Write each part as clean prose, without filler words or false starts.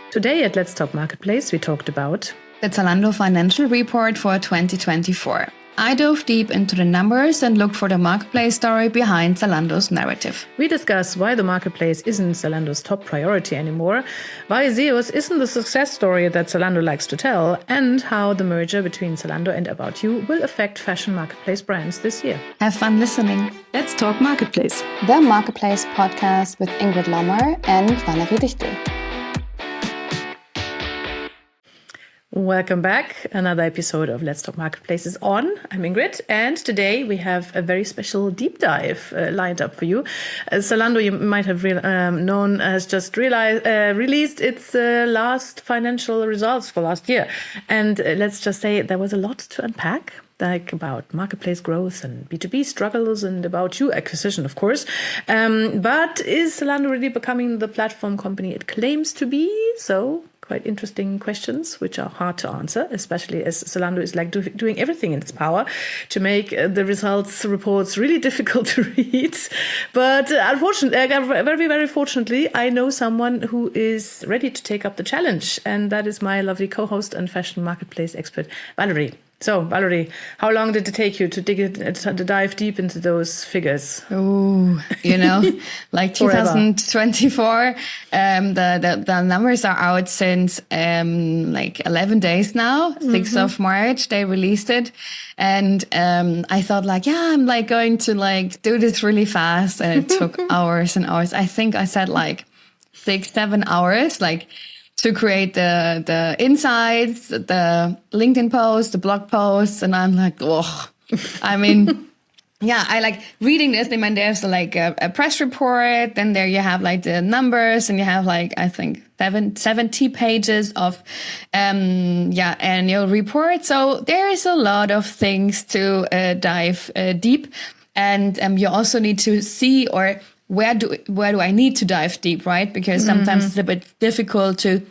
Today at Let's Talk Marketplace, we talked about the Zalando financial report for 2024. I dove deep into the numbers and looked for the marketplace story behind Zalando's narrative. We discuss why the marketplace isn't Zalando's top priority anymore, why ZEOS isn't the success story that Zalando likes to tell, and how the merger between Zalando and About You will affect fashion marketplace brands this year. Have fun listening. Let's Talk Marketplace. The Marketplace podcast with Ingrid and Valerie Dichtel. Welcome back. Another episode of Let's Talk Marketplace is on. I'm Ingrid, and today we have a very special deep dive lined up for you. Zalando, you might have known, has just released its last financial results for last year. And let's just say there was a lot to unpack, like about marketplace growth and B2B struggles and About You acquisition, of course. But is Zalando really becoming the platform company it claims to be? So quite interesting questions, which are hard to answer, especially as Zalando is like doing everything in its power to make the results reports really difficult to read. But unfortunately, very, very fortunately, I know someone who is ready to take up the challenge. And that is my lovely co-host and fashion marketplace expert, Valerie. So, Valerie, how long did it take you to dive deep into those figures? Oh, like 2024, the numbers are out since like 11 days now. 6th of March, they released it. And I thought I'm going to do this really fast. And it took hours and hours. I think I said 6-7 hours, to create the insights, the LinkedIn posts, the blog posts. And I'm I like reading this. I mean, there's a press report, then there you have the numbers, and you have I think 70 pages of annual report. So there is a lot of things to dive deep, and you also need to see where do I need to dive deep, right? Because sometimes it's a bit difficult to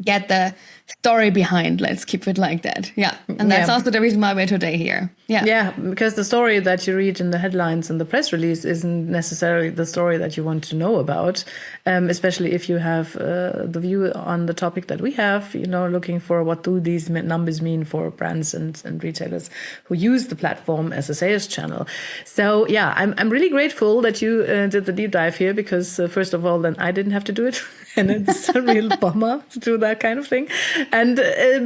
get the story behind. Let's keep it like that. Yeah. And that's also the reason why we're today here. Yeah. Yeah, because the story that you read in the headlines and the press release isn't necessarily the story that you want to know about, especially if you have the view on the topic that we have, looking for what do these numbers mean for brands and retailers who use the platform as a sales channel. So, yeah, I'm really grateful that you did the deep dive here because, first of all, then I didn't have to do it. And it's a real bummer to do that kind of thing. And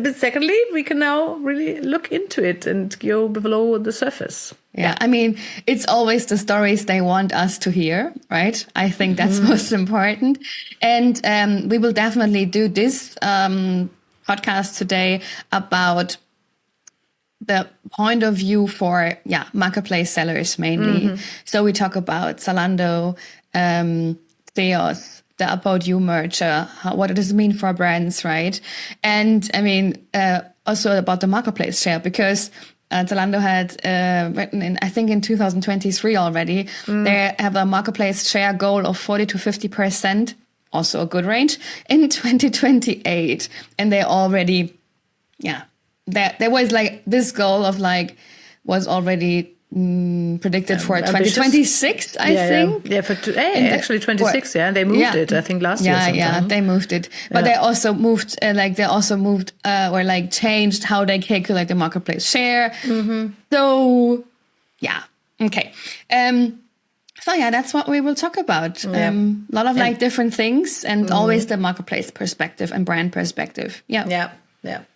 but secondly, we can now really look into it and go below the surface. Yeah, I mean, it's always the stories they want us to hear, right? I think that's most important. And we will definitely do this podcast today about the point of view for, marketplace sellers mainly. So we talk about Zalando, ZEOS, the About You merger, what does it mean for brands, right? And I mean, also about the marketplace share, because Zalando had written in 2023 already, they have a marketplace share goal of 40 to 50%, also a good range, in 2028. And they already, there was this goal of was already predicted for 2026, I think. Yeah, actually 26. They moved it. I think last year. Yeah, they moved it, but they also moved. Or changed how they calculate the marketplace share. So, okay. So that's what we will talk about. A lot of different things, and always the marketplace perspective and brand perspective. Yeah.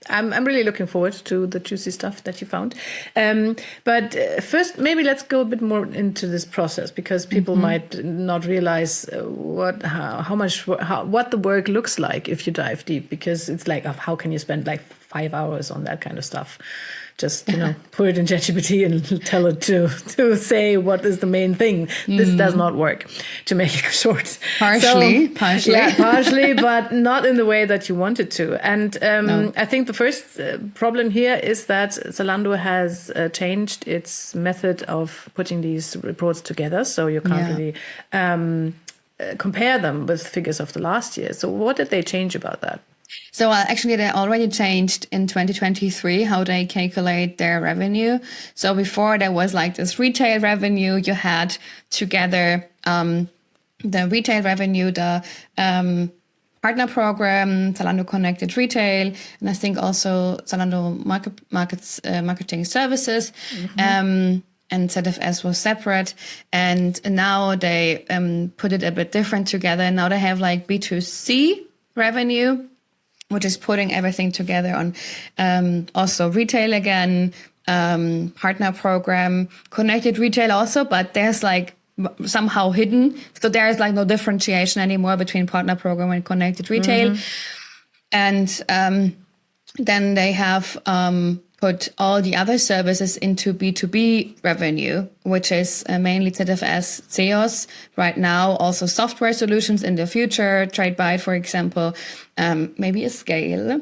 I'm really looking forward to the juicy stuff that you found. But first, maybe let's go a bit more into this process, because people might not realize what the work looks like if you dive deep, because it's how can you spend 5 hours on that kind of stuff? Just, put it in ChatGPT and tell it to say what is the main thing. This does not work, to make it short. Partially. Yeah, partially, but not in the way that you want it to. And I think the first problem here is that Zalando has changed its method of putting these reports together. So you can't really compare them with figures of the last year. So what did they change about that? So actually, they already changed in 2023 how they calculate their revenue. So before there was this retail revenue, you had together the retail revenue, the partner program, Zalando Connected Retail, and I think also Zalando Marketing Services. And ZFS was separate, and now they put it a bit different together. Now they have like B2C revenue, which is putting everything together on also retail again, partner program, connected retail also, but there's like somehow hidden. So there's like no differentiation anymore between partner program and connected retail. And then they have put all the other services into B2B revenue, which is mainly ZFS, ZEOS right now, also software solutions in the future, TradeByte, for example, maybe a Scale.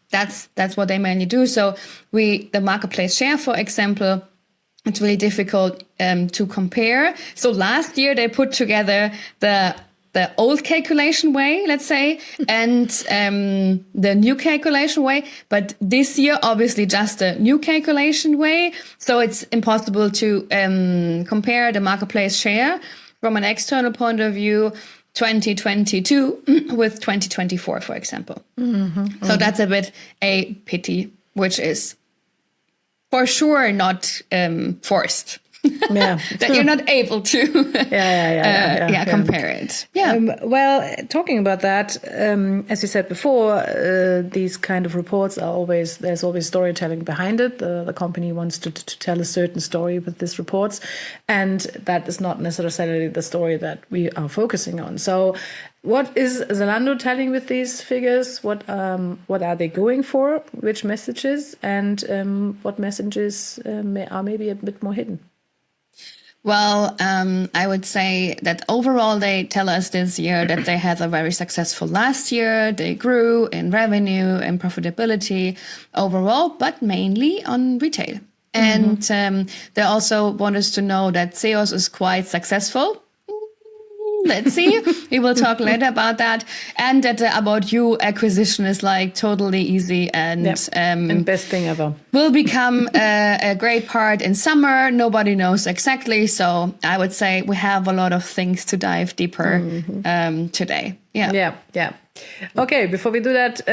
That's what they mainly do. So the marketplace share, for example, it's really difficult to compare. So last year they put together the old calculation way, let's say, and the new calculation way. But this year, obviously, just the new calculation way. So it's impossible to compare the marketplace share from an external point of view, 2022 with 2024, for example. So that's a bit a pity, which is for sure not forced. That you're not able to compare it. Well, talking about that, as you said before, these kind of reports are there's always storytelling behind it. The company wants to tell a certain story with these reports, and that is not necessarily the story that we are focusing on. So what is Zalando telling with these figures? What are they going for? Which messages, and what messages are maybe a bit more hidden? Well, I would say that overall they tell us this year that they had a very successful last year. They grew in revenue and profitability overall, but mainly on retail. And they also want us to know that ZEOS is quite successful. Let's see. We will talk later about that. And that the About You acquisition is like totally easy and best thing ever. Will become a great part in summer. Nobody knows exactly. So I would say we have a lot of things to dive deeper today. Yeah. Okay, before we do that,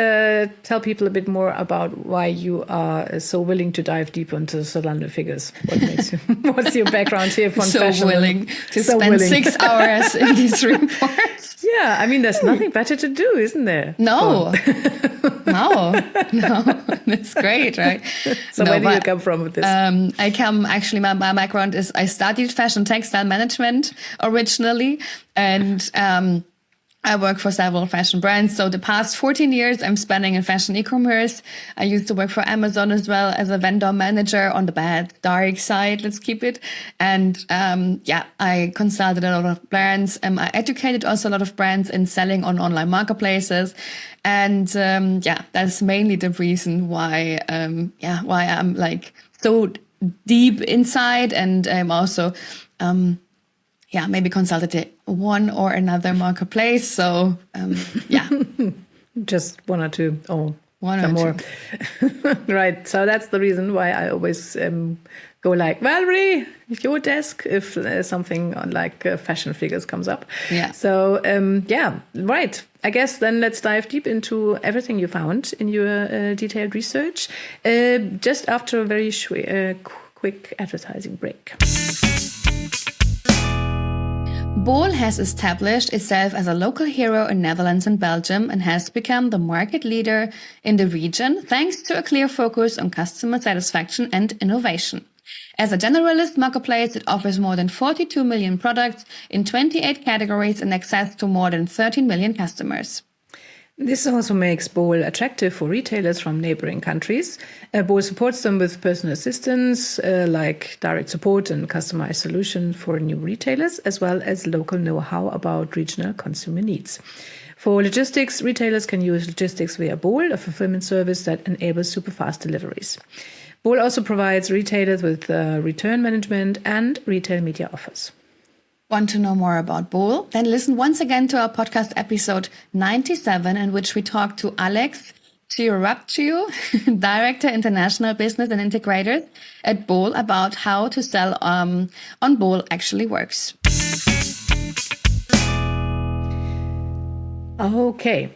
tell people a bit more about why you are so willing to dive deep into Zalando figures. What makes you? What's your background here from so fashion? Willing to spend 6 hours in these reports. Yeah, I mean, there's nothing better to do, isn't there? No, that's great, right? So where do you come from with this? I come, actually, my background is I studied fashion textile management originally, and I work for several fashion brands. So the past 14 years I'm spending in fashion e-commerce. I used to work for Amazon as well as a vendor manager on the bad, dark side, let's keep it. And I consulted a lot of brands. I educated also a lot of brands in selling on online marketplaces. And that's mainly the reason why I'm like so deep inside. And I'm also maybe consulted one or another marketplace. So, Just one or two, or one some or more. two. Right. So that's the reason why I always go like, Valerie, your desk, if something on like fashion figures comes up. Yeah. So, right. I guess then let's dive deep into everything you found in your detailed research just after a very quick advertising break. Bol has established itself as a local hero in Netherlands and Belgium and has become the market leader in the region thanks to a clear focus on customer satisfaction and innovation. As a generalist marketplace, it offers more than 42 million products in 28 categories and access to more than 13 million customers. This also makes Bol attractive for retailers from neighboring countries. Bol supports them with personal assistance, like direct support and customized solutions for new retailers, as well as local know-how about regional consumer needs. For logistics, retailers can use logistics via Bol, a fulfillment service that enables super fast deliveries. Bol also provides retailers with return management and retail media offers. Want to know more about Bol? Then listen once again to our podcast episode 97, in which we talk to Alex Ciorapciu, Director International Business and Integrators at Bol, about how to sell on Bol actually works. Okay,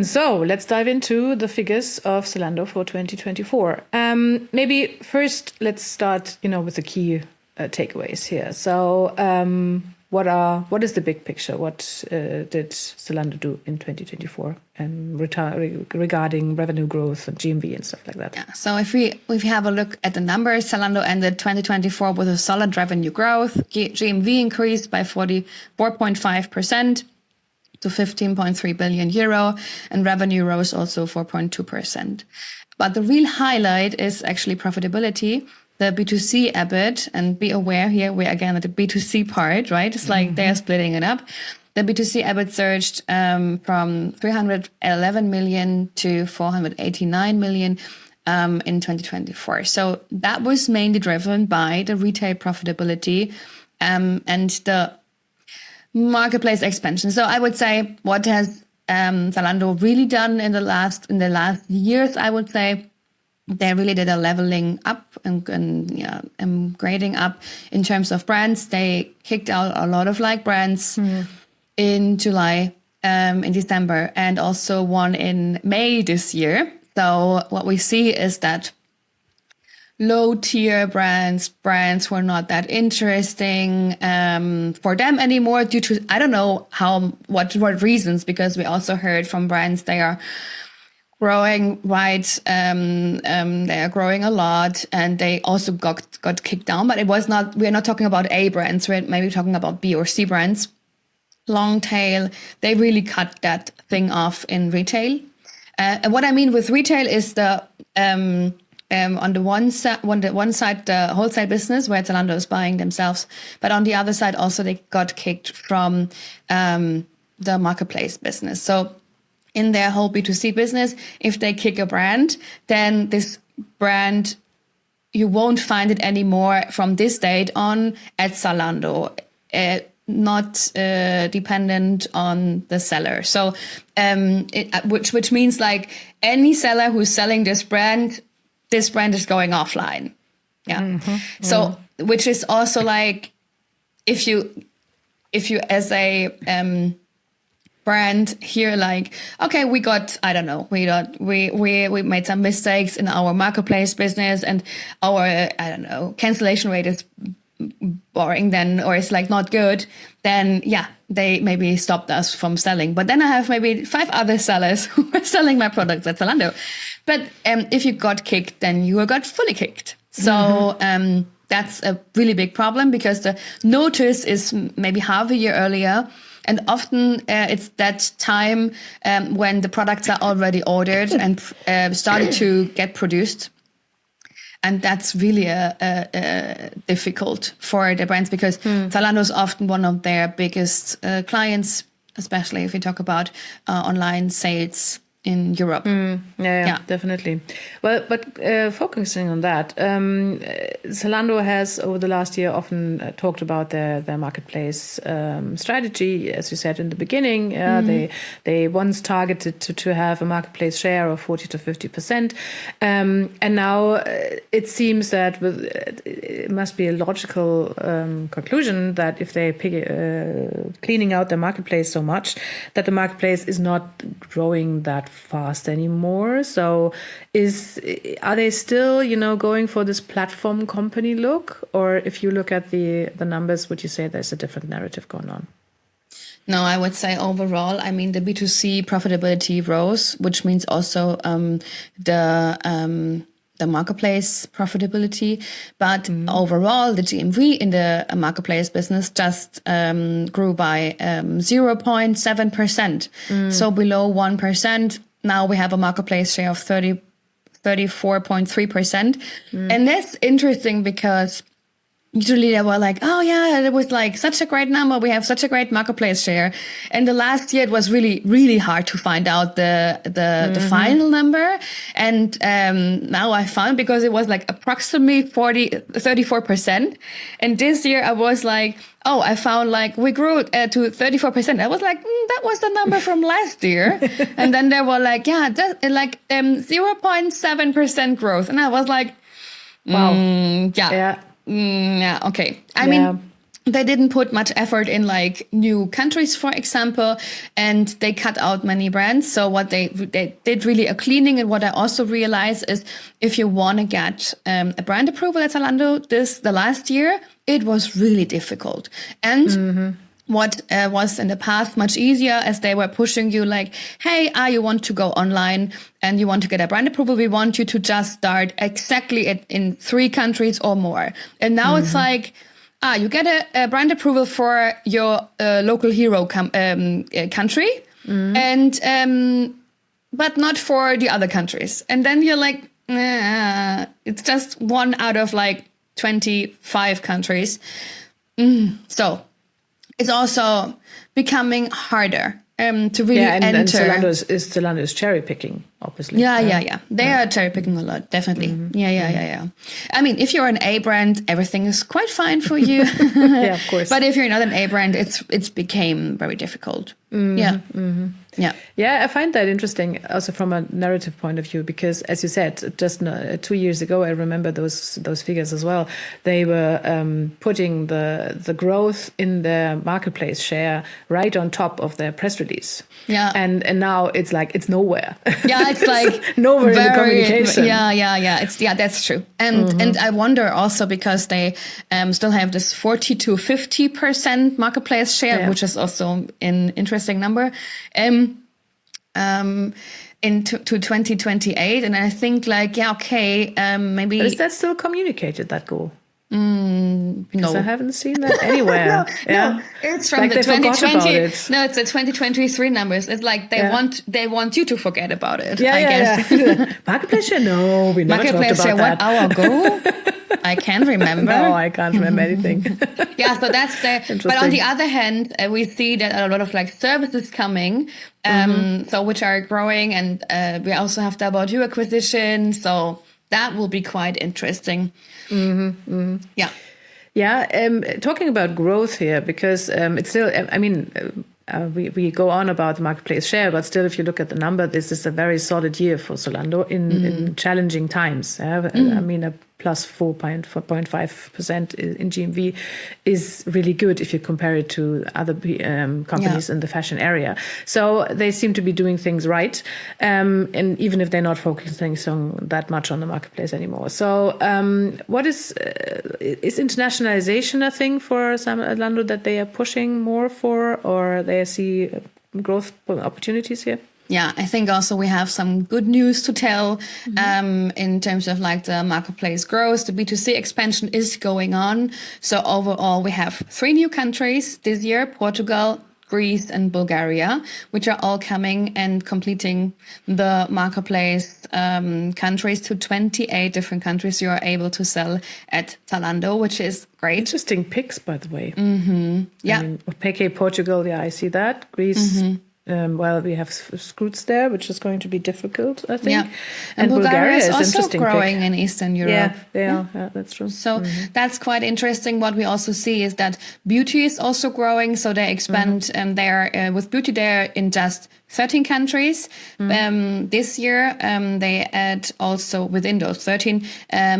so let's dive into the figures of Zalando for 2024. Maybe first let's start, with the key takeaways here. So, what is the big picture? What did Zalando do in 2024 regarding revenue growth and GMV and stuff like that? Yeah. So if we have a look at the numbers, Zalando ended 2024 with a solid revenue growth. GMV increased by 44.5%. to 15.3 billion euro, and revenue rose also 4.2%. But the real highlight is actually profitability. The B2C EBIT, and be aware here, we're again at the B2C part, right? It's like they're splitting it up. The B2C EBIT surged from 311 million to 489 million in 2024. So that was mainly driven by the retail profitability and the marketplace expansion. So I would say what has Zalando really done in the last years, I would say they really did a leveling up and grading up in terms of brands. They kicked out a lot of brands in July, in December, and also one in May this year. So what we see is that low-tier brands who are not that interesting for them anymore due to, I don't know what reasons, because we also heard from brands they are growing, right? They are growing a lot, and they also got kicked down. But we're not talking about A brands, we're maybe talking about B or C brands. Long tail, they really cut that thing off in retail. And what I mean with retail is the on the one side, the wholesale business where Zalando is buying themselves, but on the other side also they got kicked from the marketplace business. So in their whole B2C business, if they kick a brand, then this brand, you won't find it anymore from this date on at Zalando, not dependent on the seller. So which means any seller who's selling this brand is going offline. Yeah. So, which is also if you as a brand hear okay, we made some mistakes in our marketplace business and our, cancellation rate is boring then, or it's not good, then they maybe stopped us from selling. But then I have maybe 5 other sellers who are selling my products at Zalando. But if you got kicked, then you got fully kicked. So that's a really big problem, because the notice is maybe half a year earlier. And often it's that time when the products are already ordered and started to get produced. And that's really difficult for the brands, because Zalando is often one of their biggest clients, especially if you talk about online sales in Europe. Yeah, definitely. Well, but focusing on that, Zalando has over the last year often talked about their marketplace strategy. As you said in the beginning, they once targeted to have a marketplace share of 40 to 50%, and now it seems that it must be a logical conclusion that if they cleaning out their marketplace so much, that the marketplace is not growing that fast anymore. So are they still going for this platform company look, or if you look at the numbers, would you say there's a different narrative going on? No, I would say overall, the B2C profitability rose, which means also the marketplace profitability. But overall, the GMV in the marketplace business just grew by 0.7%. So below 1%. Now we have a marketplace share of 34.3%. And that's interesting, because usually they were oh yeah, it was such a great number. We have such a great marketplace share. And the last year it was really, really hard to find out the final number. And now I found, because it was approximately 34%. And this year I was I found we grew to 34%. I was that was the number from last year. And then they were 0.7% growth. And I was wow. Yeah. Yeah, okay. I mean, they didn't put much effort in like new countries, for example, and they cut out many brands. So what they did really a cleaning. And what I also realized is if you want to get a brand approval at Zalando the last year, it was really difficult. And what was in the past much easier, as they were pushing you like, hey, you want to go online and you want to get a brand approval, we want you to just start exactly in 3 countries or more. And now it's like, you get a brand approval for your local hero country, and but not for the other countries. And then you're like, it's just 1 out of like 25 countries. So it's also becoming harder to really enter. And Zalando is cherry picking, obviously. Yeah. They are cherry picking a lot, definitely. Yeah. I mean, if you're an A brand, everything is quite fine for you. Yeah, of course. But if you're not an A brand, it's became very difficult. Yeah, I find that interesting also from a narrative point of view, because as you said, just 2 years ago, I remember those figures as well. They were putting the growth in their marketplace share right on top of their press release. Yeah. And now it's like, it's nowhere. Yeah, it's like nowhere in the communication. Yeah. That's true. And I wonder also because they still have this 40 to 50% marketplace share, which is also an interesting number. Into 2028, and I think like maybe. But is that still communicated, that goal? No, I haven't seen that anywhere. No, it's from like the 2020. It. No, it's the 2023 numbers. It's like they want you to forget about it. I guess. Yeah. Marketplace share? No, we never Marketplace talked about share. that. 1 hour ago? I can't remember. No, I can't remember anything. So that's but on the other hand, we see that a lot of like services coming, so which are growing, and we also have the About You acquisition. So that will be quite interesting. Talking about growth here, because it's still, I mean, we go on about the marketplace share, but still, if you look at the number, this is a very solid year for Zalando in challenging times. I mean, a plus 4.5% in GMV is really good if you compare it to other companies in the fashion area. So they seem to be doing things right, and even if they're not focusing that much on the marketplace anymore. So what is internationalization a thing for Zalando that they are pushing more for, or they see growth opportunities here? Yeah, I think also we have some good news to tell in terms of like the marketplace growth. The B2C expansion is going on. So overall, we have 3 new countries this year: Portugal, Greece, and Bulgaria, which are all coming and completing the marketplace countries to 28 different countries you are able to sell at Zalando, which is great. Interesting picks, by the way. Yeah. I mean, PK Portugal, I see that. Greece. Well, we have Scoots there, which is going to be difficult, I think. Yeah. And Bulgaria is also interesting growing pick. in Eastern Europe. Yeah, that's true. So that's quite interesting. What we also see is that beauty is also growing. So they expand with beauty there in just 13 countries. This year, they add also within those 13,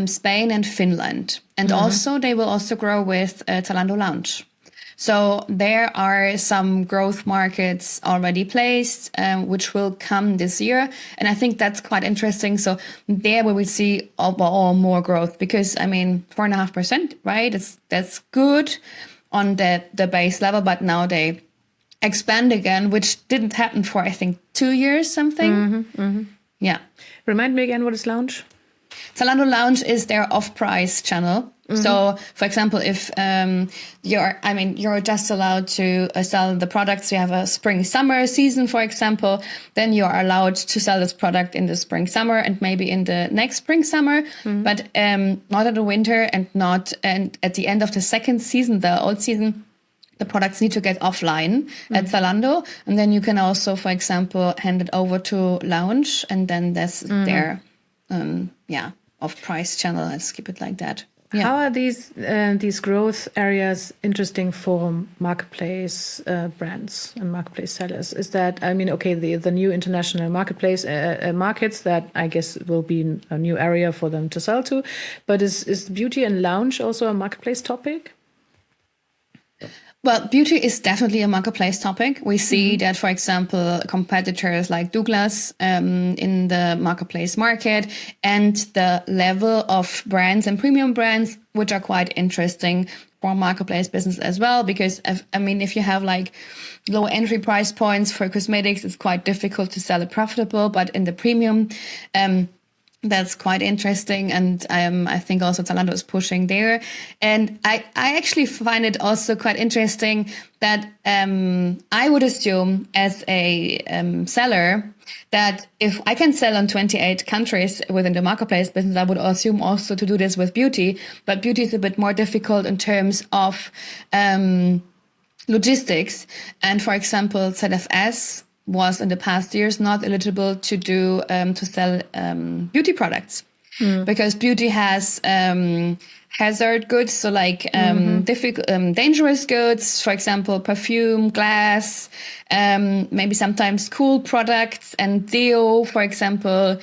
Spain and Finland. And also they will also grow with Zalando Lounge. So there are some growth markets already placed, which will come this year. And I think that's quite interesting. So there we will see overall more growth, because, I mean, 4.5%, right? That's good on the base level, but now they expand again, which didn't happen for, I think, 2 years, something. Yeah. Remind me again, what is Lounge? Zalando Lounge is their off-price channel. So, for example, if you're just allowed to sell the products, you have a spring-summer season, for example, then you are allowed to sell this product in the spring-summer and maybe in the next spring-summer, but not in the winter and at the end of the second season, the old season. The products need to get offline at Zalando, and then you can also, for example, hand it over to Lounge, and then that's their off-price channel. Let's keep it like that. Yeah. How are these growth areas interesting for marketplace brands and marketplace sellers? Is that, I mean, okay, the new international marketplace markets, that I guess will be a new area for them to sell to, but is beauty and lounge also a marketplace topic? Well, beauty is definitely a marketplace topic. We see that, for example, competitors like Douglas in the marketplace market, and the level of brands and premium brands, which are quite interesting for marketplace business as well. Because, if you have like low entry price points for cosmetics, it's quite difficult to sell it profitable. But in the premium, that's quite interesting. And I think also Zalando is pushing there. And I actually find it also quite interesting that I would assume as a seller that if I can sell on 28 countries within the marketplace business, I would assume also to do this with beauty. But beauty is a bit more difficult in terms of logistics. And for example, ZFS was in the past years not eligible to do to sell beauty products because beauty has hazard goods, so like difficult, dangerous goods, for example, perfume, glass, maybe sometimes cool products, and deo, for example,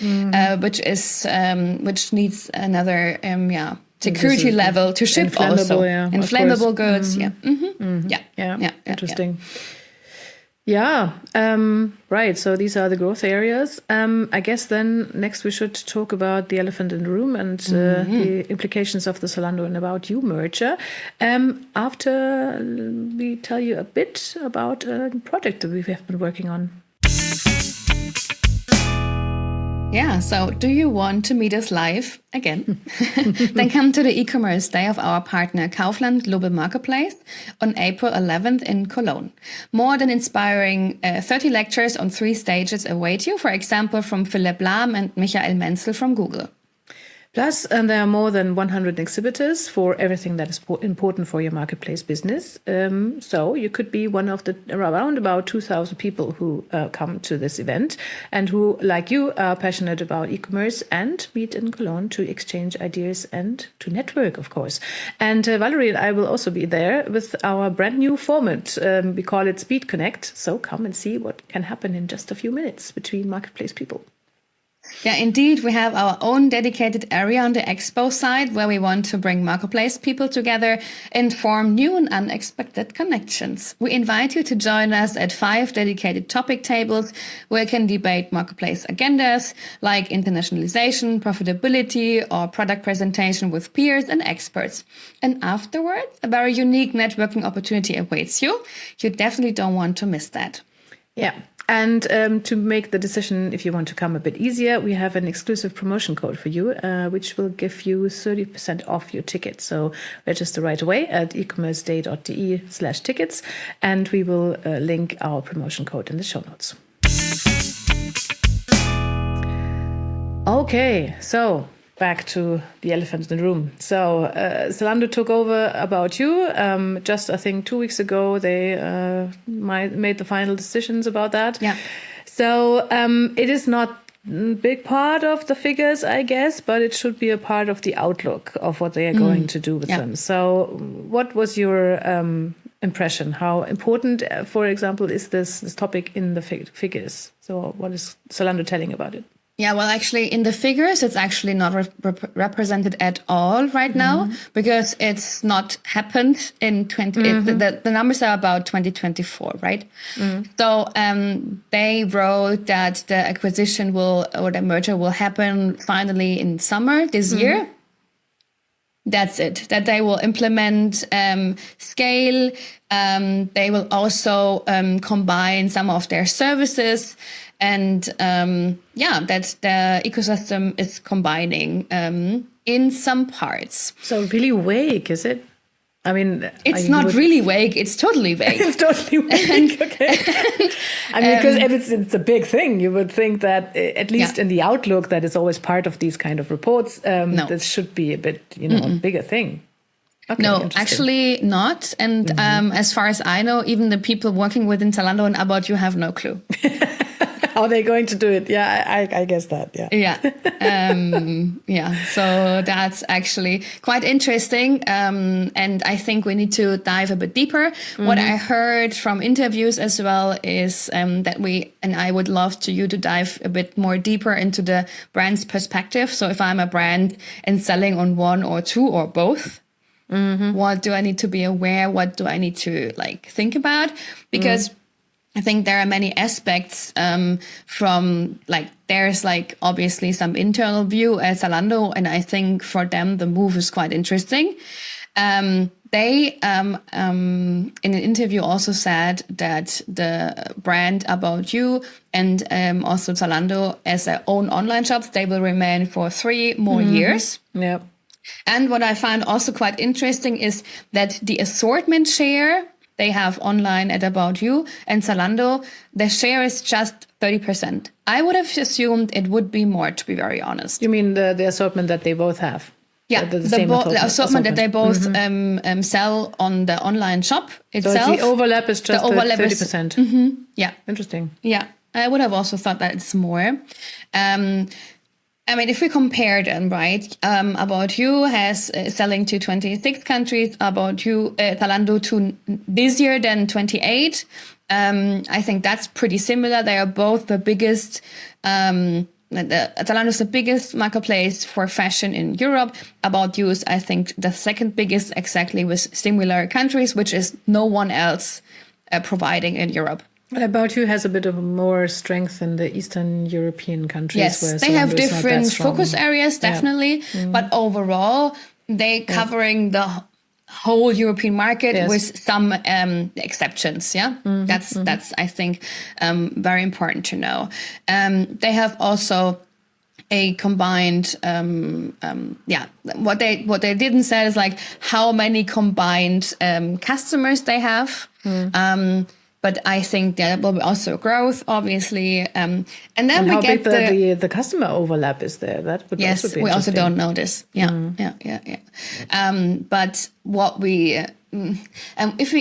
which needs another security level to ship also. Inflammable goods, Yeah, interesting. Yeah, right. So these are the growth areas. I guess then next we should talk about the elephant in the room and the implications of the Zalando and About You merger. After we tell you a bit about a project that we have been working on. Yeah, so do you want to meet us live again? Then come to the e-commerce day of our partner Kaufland Global Marketplace on April 11th in Cologne. More than inspiring 30 lectures on 3 stages await you, for example, from Philipp Lahm and Michael Menzel from Google. Plus, there are more than 100 exhibitors for everything that is important for your marketplace business. So you could be one of the around about 2,000 people who come to this event and who, like you, are passionate about e-commerce and meet in Cologne to exchange ideas and to network, of course. And Valerie and I will also be there with our brand new format. We call it Speed Connect. So come and see what can happen in just a few minutes between marketplace people. Yeah, indeed. We have our own dedicated area on the expo side where we want to bring marketplace people together and form new and unexpected connections. We invite you to join us at 5 dedicated topic tables where you can debate marketplace agendas like internationalization, profitability, or product presentation with peers and experts. And afterwards, a very unique networking opportunity awaits you. You definitely don't want to miss that. Yeah. And to make the decision, if you want to come a bit easier, we have an exclusive promotion code for you, which will give you 30% off your ticket. So register right away at ecommerceday.de/tickets, and we will link our promotion code in the show notes. Okay, so back to the elephant in the room. So Zalando took over About You. Just, I think, 2 weeks ago, they made the final decisions about that. Yeah. So it is not a big part of the figures, I guess, but it should be a part of the outlook of what they are going to do with them. So what was your impression? How important, for example, is this topic in the figures? So what is Zalando telling about it? Yeah, well, actually, in the figures, it's actually not represented at all right now because it's not happened in the numbers are about 2024, right? So they wrote that the acquisition the merger will happen finally in summer this year. That's it, that they will implement scale. They will also combine some of their services. And that the ecosystem is combining in some parts. So really vague, is it? I mean, it's not really vague. It's totally vague. It's totally vague. Okay. I mean, because if it's a big thing, you would think that at least in the outlook, that is always part of these kind of reports. No. This should be a bit, a bigger thing. Okay, no, actually not. And as far as I know, even the people working within Zalando and About You have no clue. How are they going to do it? Yeah, I guess that. Yeah. So that's actually quite interesting. And I think we need to dive a bit deeper. What I heard from interviews as well is that I would love you to dive a bit more deeper into the brand's perspective. So if I'm a brand and selling on one or two or both What do I need to be aware? What do I need to like think about? Because I think there are many aspects from like, there's like obviously some internal view at Zalando. And I think for them, the move is quite interesting. They, in an interview also said that the brand About You and also Zalando as their own online shops, they will remain for 3 more years. Yeah. And what I find also quite interesting is that the assortment share they have online at About You and Zalando, the share is just 30%. I would have assumed it would be more, to be very honest. You mean the assortment that they both have? Yeah, the assortment that they both sell on the online shop itself. So the overlap is just 30%. Yeah. Interesting. Yeah, I would have also thought that it's more. I mean, if we compare them, right? About You has selling to 26 countries. About You, Zalando to busier than 28. I think that's pretty similar. They are both the biggest. Zalando is the biggest marketplace for fashion in Europe. About You is, I think, the second biggest, exactly with similar countries, which is no one else providing in Europe. About You has a bit of more strength in the Eastern European countries. Yes, where they have Zalando different focus areas, definitely. Yeah. But overall, they covering the whole European market with some exceptions. Yeah, that's I think very important to know. They have also a combined what they didn't say is like how many combined customers they have. But I think there will be also growth, obviously. And then we get the customer overlap is there. That would also be we also don't know this. Yeah. But what we if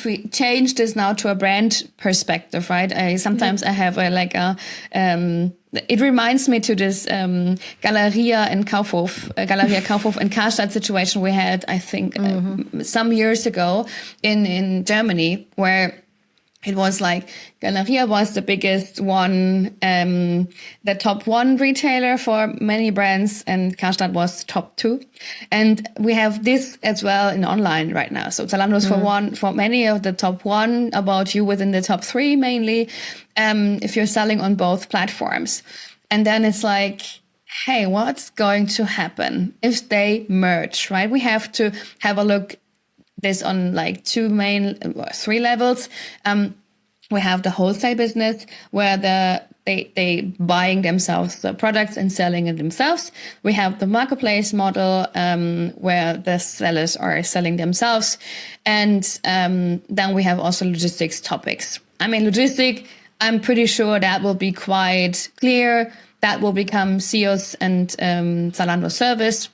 we change this now to a brand perspective, right? Sometimes I have it reminds me to this Galeria Kaufhof and Karstadt situation we had, I think, some years ago in Germany, where it was like Galeria was the biggest one, the top 1 retailer for many brands, and Karstadt was top 2. And we have this as well in online right now. So Zalando is for many of the top 1, About You within the top 3 mainly, if you're selling on both platforms. And then it's like, hey, what's going to happen if they merge, right? We have to have a look this on like 3 levels. We have the wholesale business where they buying themselves the products and selling it themselves. We have the marketplace model where the sellers are selling themselves. And then we have also logistics topics. I mean, I'm pretty sure that will be quite clear. That will become ZEOS and Zalando service.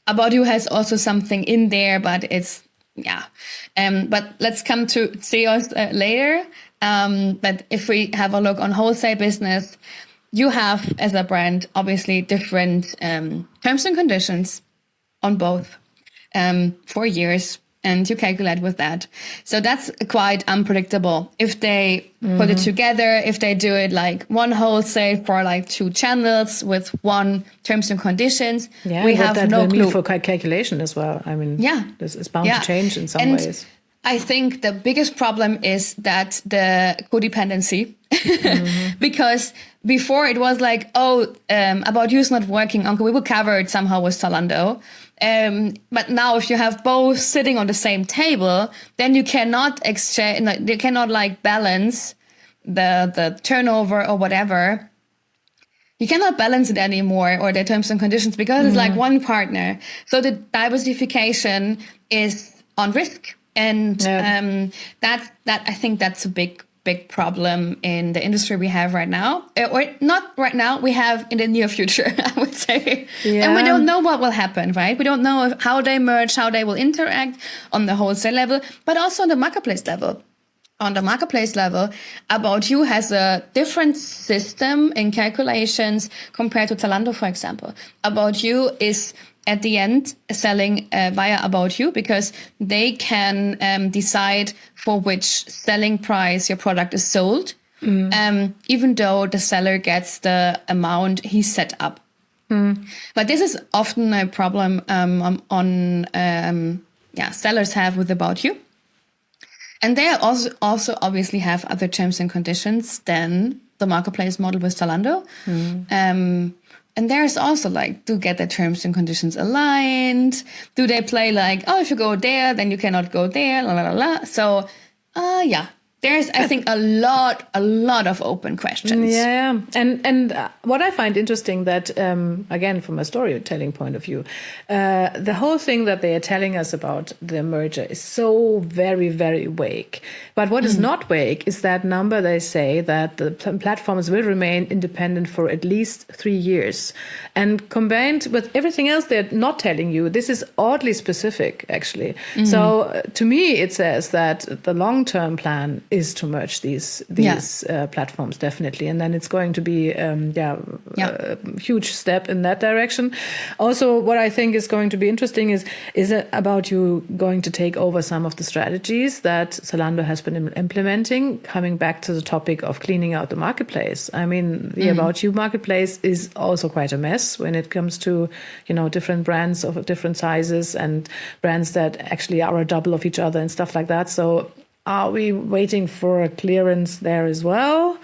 About You has also something in there, but it's, but let's come to ZEOS later. But if we have a look on wholesale business, you have, as a brand, obviously different terms and conditions on both for years. And you calculate with that. So that's quite unpredictable. If they put it together, if they do it like one wholesale for like 2 channels with 1 terms and conditions, we have no clue. For calculation as well. I mean, this is bound to change in some ways. I think the biggest problem is that the codependency, because before it was like, About You is not working. Okay, we will cover it somehow with Zalando. But now if you have both sitting on the same table, then you cannot exchange, you cannot like balance the turnover or whatever. You cannot balance it anymore, or the terms and conditions, because it's like one partner. So the diversification is on risk. And I think that's a big problem in the industry we have right now, or not right now, we have in the near future, I would say. And we don't know what will happen, right? We don't know how they merge, how they will interact on the wholesale level, but also on the marketplace level. On the marketplace level, About You has a different system in calculations compared to Zalando, for example. About You is at the end selling via About You, because they can decide for which selling price your product is sold, even though the seller gets the amount he set up. But this is often a problem sellers have with About You. And they also obviously have other terms and conditions than the marketplace model with Zalando. And there's also like, do get the terms and conditions aligned? Do they play like, oh, if you go there, then you cannot go there, la, la, la, la. So, there's, I think, a lot of open questions. Yeah. And what I find interesting that, again, from a storytelling point of view, the whole thing that they are telling us about the merger is so very, very vague. But what is not vague is that number they say that the platforms will remain independent for at least 3 years. And combined with everything else they're not telling you, this is oddly specific, actually. So to me, it says that the long-term plan is to merge these platforms, definitely. And then it's going to be a huge step in that direction. Also, what I think is going to be interesting is it About You going to take over some of the strategies that Zalando has been implementing, coming back to the topic of cleaning out the marketplace. I mean, the About You marketplace is also quite a mess when it comes to, different brands of different sizes and brands that actually are a double of each other and stuff like that. So are we waiting for a clearance there as well?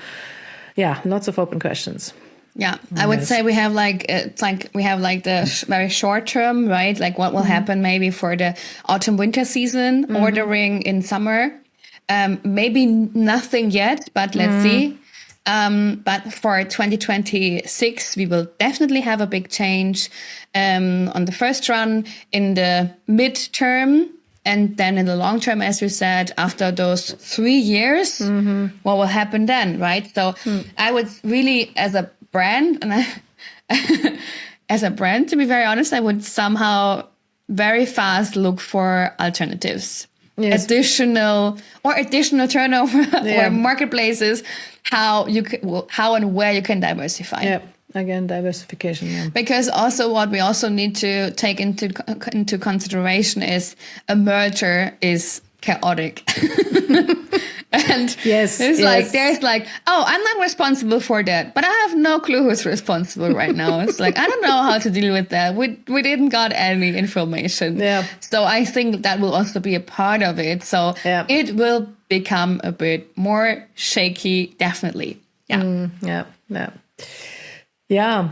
Yeah, lots of open questions. Yeah, I would say we have the very short term, right? Like what will happen maybe for the autumn winter season, ordering in summer. Maybe nothing yet, but let's see. But for 2026, we will definitely have a big change on the first run, in the midterm. And then in the long term, as you said, after those 3 years, what will happen then, right? So I would really, as a brand, to be very honest, I would somehow very fast look for alternatives, additional turnover or marketplaces, how and where you can diversify. Yeah. Again, diversification. Yeah. Because also what we also need to take into consideration is a merger is chaotic. And there's like, oh, I'm not responsible for that, but I have no clue who's responsible right now. It's like, I don't know how to deal with that. We didn't got any information. Yeah. So I think that will also be a part of it. So it will become a bit more shaky, definitely. Yeah. Yeah,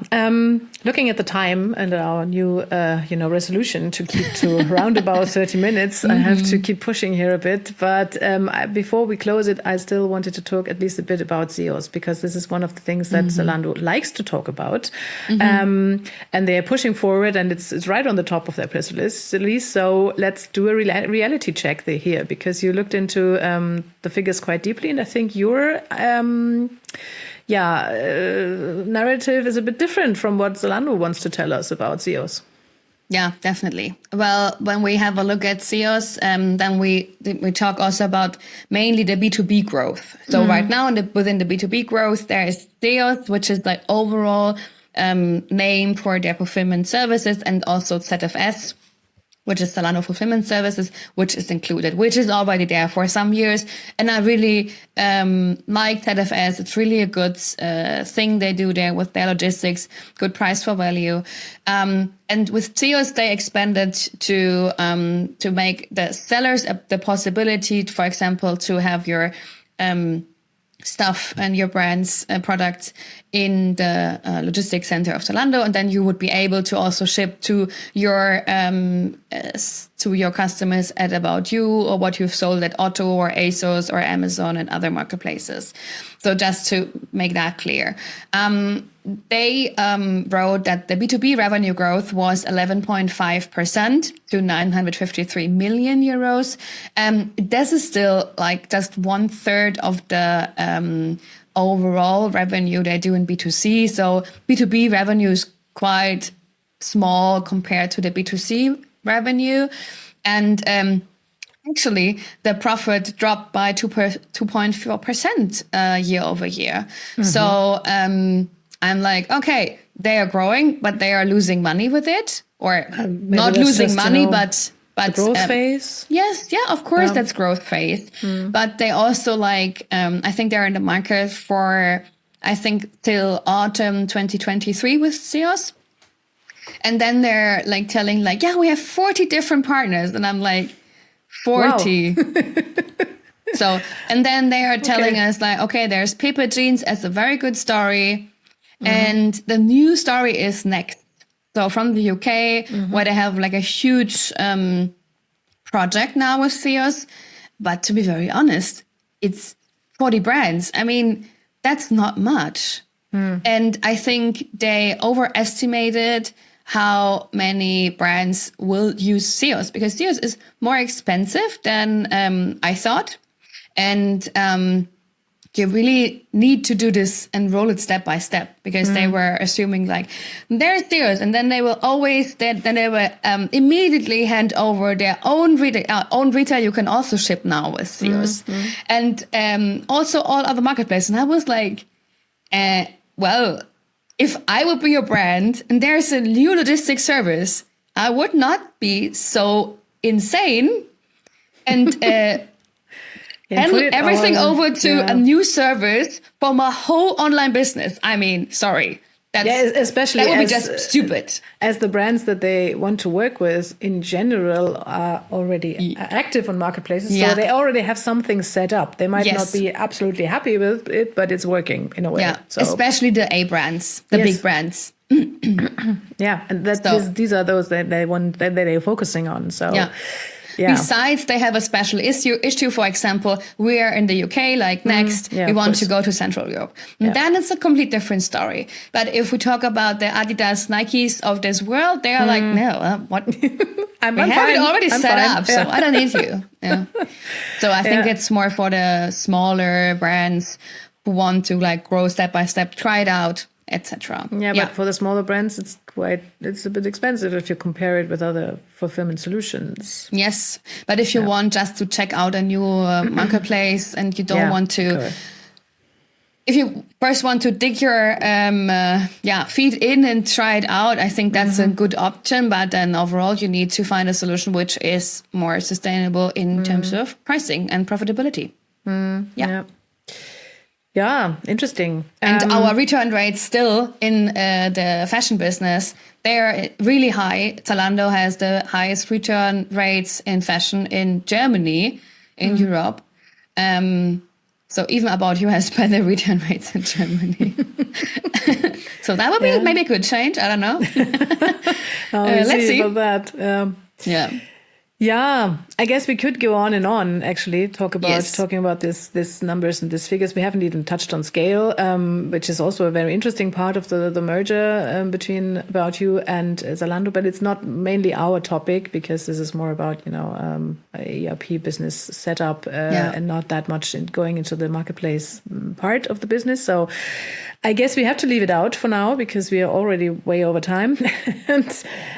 looking at the time and our new, resolution to keep to around about 30 minutes, I have to keep pushing here a bit. But before we close it, I still wanted to talk at least a bit about ZEOS, because this is one of the things that Zalando likes to talk about. And they are pushing forward, and it's right on the top of their press release. So let's do a reality check here, because you looked into the figures quite deeply. And I think your narrative is a bit different from what Zalando wants to tell us about ZEOS. Yeah, definitely. Well, when we have a look at ZEOS, then we talk also about mainly the B2B growth. So right now, within the B2B growth, there is ZEOS, which is the overall name for their fulfillment services, and also ZFS, which is Zalando Fulfillment Services, which is included, which is already there for some years. And I really like ZFS. It's really a good thing they do there with their logistics, good price for value. And with ZEOS, they expanded to make the sellers the possibility, for example, to have your stuff and your brand's products in the logistics center of Zalando, and then you would be able to also ship to your customers at About You, or what you've sold at Otto or ASOS or Amazon and other marketplaces. So just to make that clear. They wrote that the B2B revenue growth was 11.5% to 953 million euros. This is still like just 1/3 of the overall revenue they do in B2C. So B2B revenue is quite small compared to the B2C revenue. And actually, the profit dropped by 2.4% year over year. So I'm like, okay, they are growing, but they are losing money with it, or not losing money, but the growth phase. Yes, of course, that's growth phase. But they also I think they're in the market for, I think, till autumn 2023 with ZEOS. And then they're like telling like, yeah, we have 40 different partners. And I'm like, 40. Wow. So, and then they are telling us like, okay, there's Paper Jeans as a very good story. And the new story is Next. So from the UK, where they have like a huge project now with ZEOS. But to be very honest, it's 40 brands. I mean, that's not much. And I think they overestimated how many brands will use ZEOS, because ZEOS is more expensive than I thought. And you really need to do this and roll it step by step, because they were assuming like there's ZEOS, and then they will always then they will immediately hand over their own retail. You can also ship now with ZEOS, and also all other marketplaces. And I was like, well, if I would be your brand and there's a new logistics service, I would not be so insane and hand everything over to a new service for my whole online business. I mean, sorry. Especially that would be just stupid. As the brands that they want to work with in general are already active on marketplaces, so they already have something set up. They might not be absolutely happy with it, but it's working in a way. Yeah, so. Especially the A brands, the big brands. Yeah, and these are those that they want, that they're focusing on. So. Yeah. Besides, they have a special issue. For example, we are in the UK, like Next, we want to go to Central Europe. Then it's a complete different story. But if we talk about the Adidas, Nikes of this world, they are like, no, what? I'm we have it already set up, so I don't need you. So I think it's more for the smaller brands who want to like grow step by step, try it out, etc. But for the smaller brands, it's a bit expensive if you compare it with other fulfillment solutions. Yes, but if you want just to check out a new marketplace and you don't want to, if you first want to dig your feet in and try it out, I think that's a good option. But then overall, you need to find a solution which is more sustainable in terms of pricing and profitability. Yeah, interesting. And our return rates still in the fashion business, they're really high. Zalando has the highest return rates in fashion in Germany, in Europe. So even About You has better return rates in Germany. So that would be maybe a good change. I don't know. Let's see about that. Yeah, I guess we could go on and on, actually, talking about this numbers and these figures. We haven't even touched on scale, which is also a very interesting part of the merger between About You and Zalando. But it's not mainly our topic, because this is more about, ERP business setup and not that much going into the marketplace part of the business. So I guess we have to leave it out for now, because we are already way over time.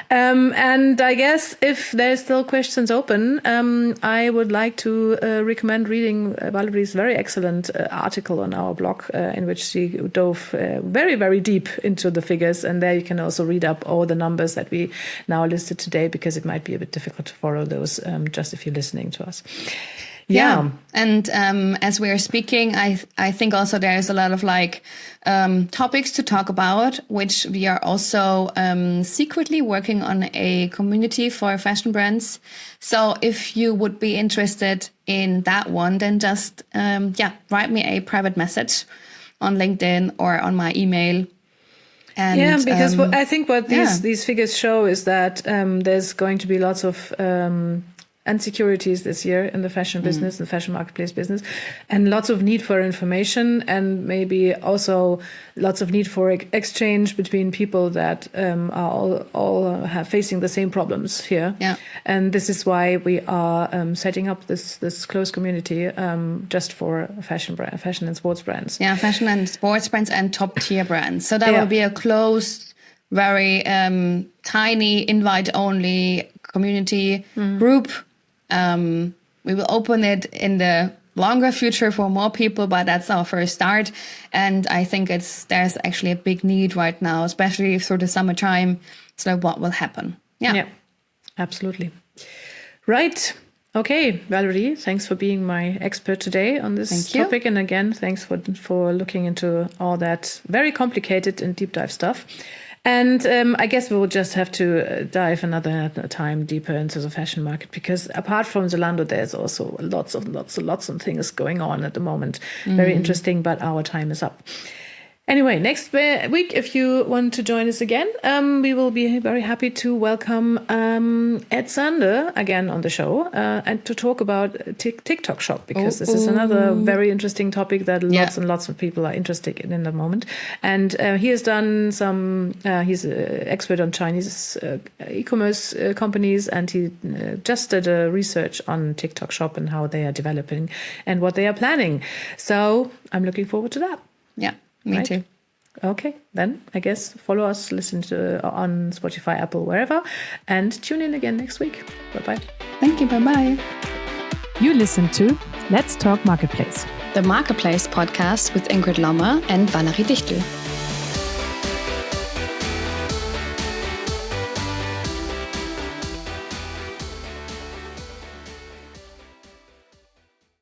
And I guess if there's still questions open, I would like to recommend reading Valerie's very excellent article on our blog, in which she dove very, very deep into the figures. And there you can also read up all the numbers that we now listed today, because it might be a bit difficult to follow those just if you're listening to us. Yeah. And as we are speaking, I think also there's a lot of topics to talk about, which we are also secretly working on a community for fashion brands. So if you would be interested in that one, then just write me a private message on LinkedIn or on my email. And, because I think what these figures show is that there's going to be lots of insecurities this year in the fashion business, the fashion marketplace business, and lots of need for information, and maybe also lots of need for exchange between people that are all facing the same problems here. Yeah. And this is why we are setting up this close community just for fashion and sports brands. Yeah, fashion and sports brands and top tier brands. So that will be a closed, very tiny invite-only community group. We will open it in the longer future for more people, but that's our first start. And I think there's actually a big need right now, especially through the summertime. So what will happen? Yeah, absolutely. Right. Okay, Valerie, thanks for being my expert today on this topic. And again, thanks for looking into all that very complicated and deep dive stuff. And I guess we will just have to dive another time deeper into the fashion market, because apart from Zalando, there's also lots of things going on at the moment. Very interesting, but our time is up. Anyway, next week, if you want to join us again, we will be very happy to welcome Ed Sander again on the show and to talk about TikTok shop, because this is another very interesting topic that lots and lots of people are interested in the moment. And he has done he's an expert on Chinese e-commerce companies, and he just did a research on TikTok shop and how they are developing and what they are planning. So I'm looking forward to that. Yeah. Me too. Okay, then I guess follow us, listen to on Spotify, Apple, wherever, and tune in again next week. Bye-bye. Thank you. Bye-bye. You listen to Let's Talk Marketplace, the Marketplace podcast with Ingrid Lommer and Valerie Dichtel.